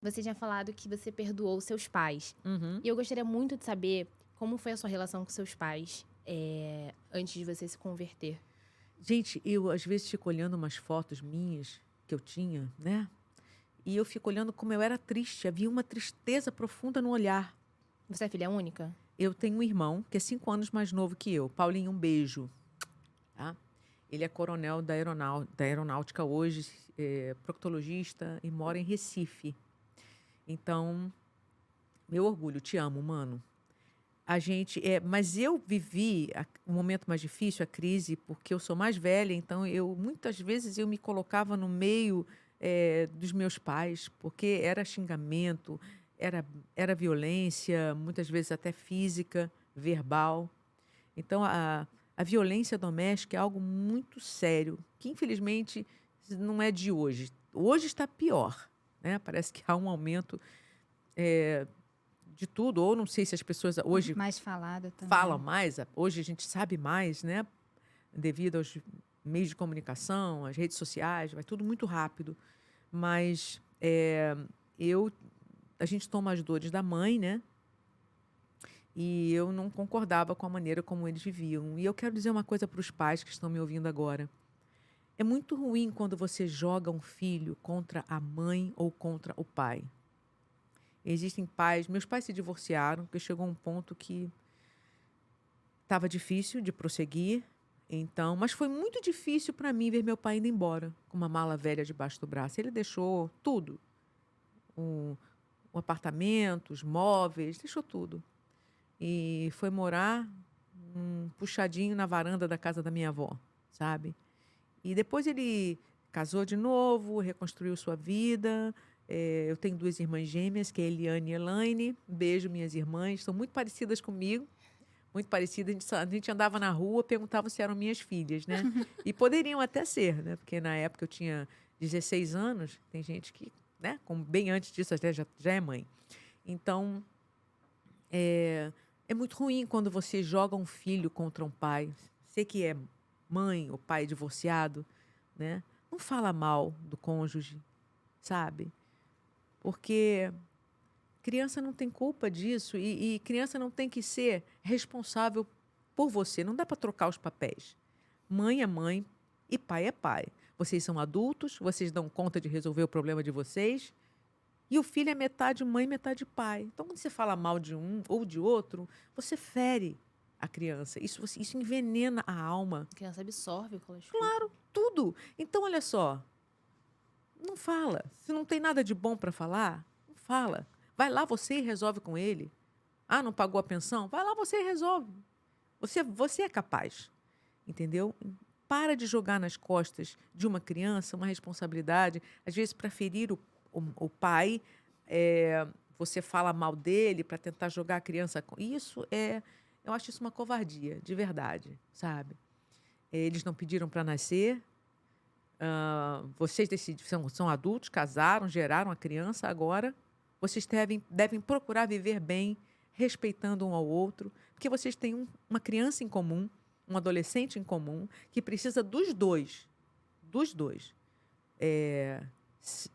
Você tinha falado que você perdoou seus pais. Uhum. E eu gostaria muito de saber como foi a sua relação com seus pais, antes de você se converter. Gente, eu às vezes fico olhando umas fotos minhas que eu tinha, né, e eu fico olhando como eu era triste, havia uma tristeza profunda no olhar. Você é filha única? Eu tenho um irmão que é 5 anos mais novo que eu. Paulinho, um beijo, tá. Ele é coronel da aeronáutica hoje, proctologista e mora em Recife. Então, meu orgulho, te amo, mano. Mas eu vivi o momento mais difícil, a crise, porque eu sou mais velha, então eu muitas vezes eu me colocava no meio, dos meus pais, porque era xingamento, era era violência, muitas vezes até física, verbal. Então a violência doméstica é algo muito sério, que infelizmente não é de hoje. Hoje está pior, né, parece que há um aumento, eh, de tudo, ou não sei se as pessoas hoje Mais falada fala também. mais, hoje a gente sabe mais, né, devido aos meios de comunicação, às redes sociais, vai tudo muito rápido. Mas, eu a gente toma as dores da mãe, né, e eu não concordava com a maneira como eles viviam. E eu quero dizer uma coisa para os pais que estão me ouvindo agora: é muito ruim quando você joga um filho contra a mãe ou contra o pai. Existem pais, meus pais se divorciaram, porque chegou um ponto que estava difícil de prosseguir, então, mas foi muito difícil para mim ver meu pai indo embora, com uma mala velha debaixo do braço. Ele deixou tudo, um um apartamento, os móveis, deixou tudo. E foi morar, puxadinho na varanda da casa da minha avó, sabe. E depois ele casou de novo, reconstruiu sua vida. Eu tenho 2 irmãs gêmeas, que é Eliane e Elaine. Beijo, minhas irmãs, são muito parecidas comigo. Muito parecida, a gente andava na rua, perguntava se eram minhas filhas, né. E poderiam até ser, né, porque na época eu tinha 16 anos, tem gente que, né, como bem antes disso até já é mãe. Então, é é muito ruim quando você joga um filho contra um pai. Você que é mãe ou pai divorciado, né, não fala mal do cônjuge, sabe, porque criança não tem culpa disso e criança não tem que ser responsável por você, não dá para trocar os papéis. Mãe é mãe e pai é pai. Vocês são adultos, vocês dão conta de resolver o problema de vocês, e o filho é metade mãe, metade pai. Então, quando você fala mal de um ou de outro, você fere a criança. Isso envenena a alma. A criança absorve o que ela escuta. Claro, tudo. Então, olha só, não fala. Se não tem nada de bom para falar, não fala. Vai lá você e resolve com ele. Ah, não pagou a pensão? Vai lá você e resolve. Você é capaz, entendeu? Para de jogar nas costas de uma criança uma responsabilidade, às vezes para ferir o pai, você fala mal dele para tentar jogar a criança com isso eu acho isso uma covardia, de verdade, sabe. Eles não pediram para nascer, vocês são adultos, casaram, geraram a criança, agora vocês devem procurar viver bem, respeitando um ao outro, porque vocês têm uma criança em comum, um adolescente em comum, que precisa dos 2. Eh, si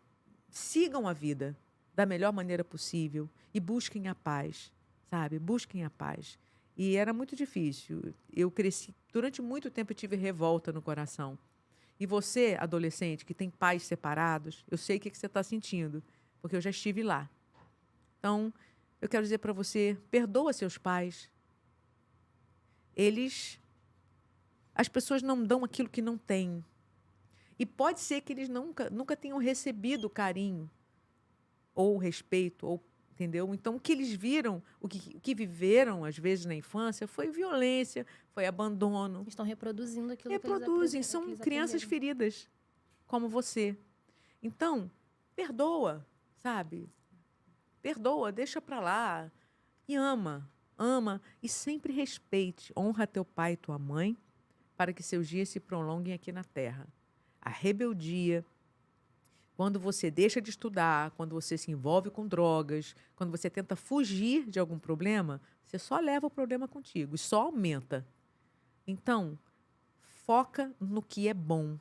Sigam a vida da melhor maneira possível e busquem a paz, sabe, busquem a paz. E era muito difícil, eu cresci durante muito tempo eu tive revolta no coração. E você, adolescente, que tem pais separados, eu sei o que que você está sentindo, porque eu já estive lá. Então, eu quero dizer para você, perdoa seus pais. Eles As pessoas não dão aquilo que não têm. E pode ser que eles nunca tenham recebido carinho, ou respeito, ou entendeu? Então, o que eles viram, o que viveram, às vezes, na infância, foi violência, foi abandono. Estão reproduzindo aquilo Reproduzem, que são eles crianças aprenderam. feridas, como você. Então, perdoa, sabe? Perdoa, deixa pra lá e ama, ama e sempre respeite, honra teu pai e tua mãe, para que seus dias se prolonguem aqui na terra. A rebeldia, quando você deixa de estudar, quando você se envolve com drogas, quando você tenta fugir de algum problema, você só leva o problema contigo e só aumenta. Então, foca no que é bom.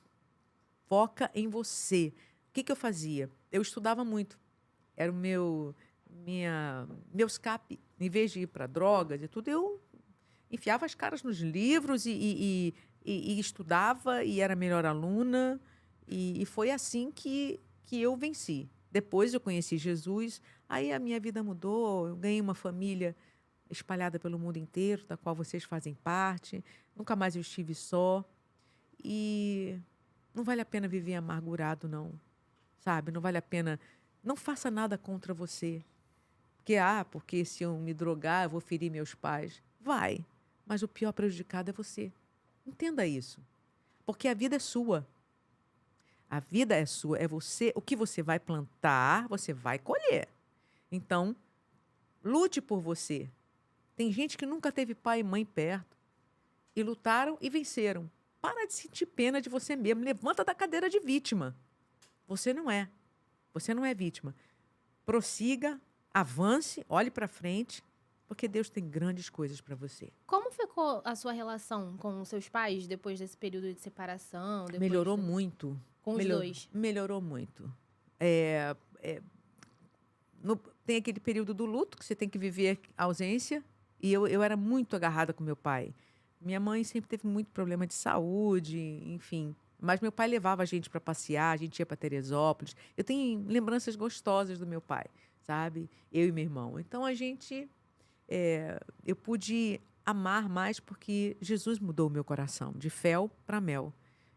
Foca em você. O que que eu fazia? Eu estudava muito. era o meu escape. Em vez de ir para drogas e tudo, eu enfiava as caras nos livros e estudava e era a melhor aluna. E foi assim que eu venci. Depois eu conheci Jesus, aí a minha vida mudou, eu ganhei uma família espalhada pelo mundo inteiro, da qual vocês fazem parte. Nunca mais eu estive só. E não vale a pena viver amargurado, não. Sabe? Não vale a pena. Não faça nada contra você. Porque se eu me drogar, eu vou ferir meus pais. Vai. Mas o pior prejudicado é você. Entenda isso. Porque a vida é sua. A vida é sua. É você. O que você vai plantar, você vai colher. Então, lute por você. Tem gente que nunca teve pai e mãe perto. E lutaram e venceram. Para de sentir pena de você mesmo. Levanta da cadeira de vítima. Você não é. Você não é vítima. Prossiga, avance, olhe para frente, porque Deus tem grandes coisas para você. Como ficou a sua relação com os seus pais depois desse período de separação? Melhorou muito. Com os dois? Melhorou muito. Tem aquele período do luto, que você tem que viver a ausência, e eu era muito agarrada com meu pai. Minha mãe sempre teve muito problema de saúde, enfim. Mas meu pai levava a gente para passear, a gente ia para Teresópolis. Eu tenho lembranças gostosas do meu pai, sabe? Eu e meu irmão. Então eu pude amar mais porque Jesus mudou o meu coração, de fel para mel.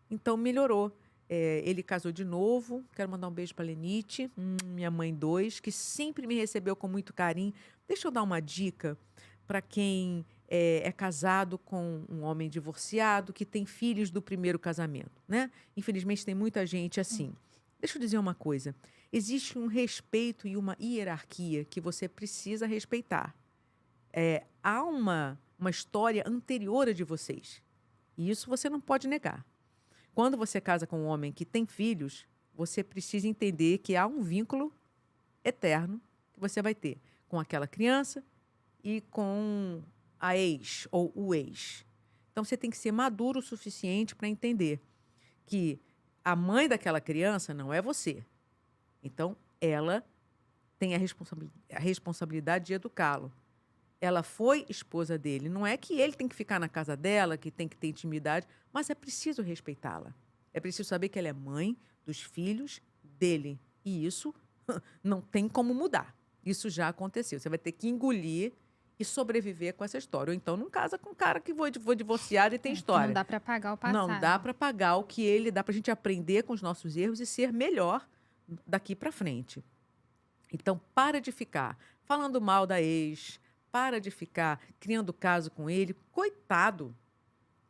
Então melhorou. Ele casou de novo. Quero mandar um beijo para Lenite, minha mãe 2, que sempre me recebeu com muito carinho. Deixa eu dar uma dica para quem é casado com um homem divorciado, que tem filhos do primeiro casamento, né? Infelizmente, tem muita gente assim. Deixa eu dizer uma coisa. Existe um respeito e uma hierarquia que você precisa respeitar. Há uma história anterior a de vocês. E isso você não pode negar. Quando você casa com um homem que tem filhos, você precisa entender que há um vínculo eterno que você vai ter com aquela criança e com a ex ou o ex. Então, você tem que ser maduro o suficiente para entender que a mãe daquela criança não é você. Então, ela tem a responsabilidade de educá-lo. Ela foi esposa dele. Não é que ele tem que ficar na casa dela, que tem que ter intimidade, mas é preciso respeitá-la. É preciso saber que ela é mãe dos filhos dele. E isso não tem como mudar. Isso já aconteceu. Você vai ter que engolir e sobreviver com essa história. Ou então não casa com um cara que vou divorciar e tem história. Não dá para pagar o passado. Não dá para pagar o que ele dá para a gente aprender com os nossos erros e ser melhor daqui para frente. Então, para de ficar falando mal da ex, para de ficar criando caso com ele. Coitado.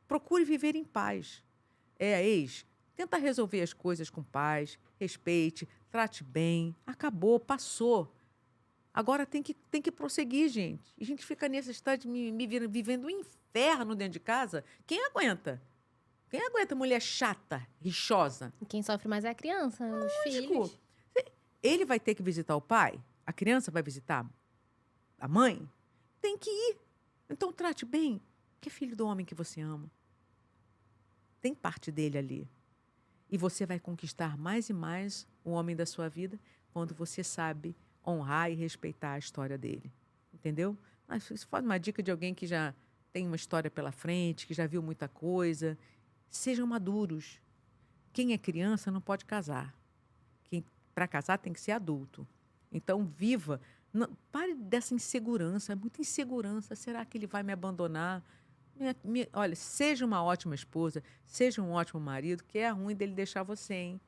Procure viver em paz. Ex, tenta resolver as coisas com paz, respeite, trate bem. Acabou, passou. Agora tem que prosseguir, gente. E a gente fica nessa história de vivendo um inferno dentro de casa. Quem aguenta? Quem aguenta mulher chata, rixosa? Quem sofre mais é a criança, os filhos. Ele vai ter que visitar o pai? A criança vai visitar a mãe? Tem que ir. Então trate bem, que é filho do homem que você ama. Tem parte dele ali. E você vai conquistar mais e mais o homem da sua vida quando você sabe honrar e respeitar a história dele. Entendeu? Isso foi uma dica de alguém que já tem uma história pela frente, que já viu muita coisa. Sejam maduros. Quem é criança não pode casar. Para casar tem que ser adulto. Então, viva. Não, pare dessa insegurança. É muita insegurança. Será que ele vai me abandonar? Olha, seja uma ótima esposa, seja um ótimo marido, que é ruim dele deixar você, hein?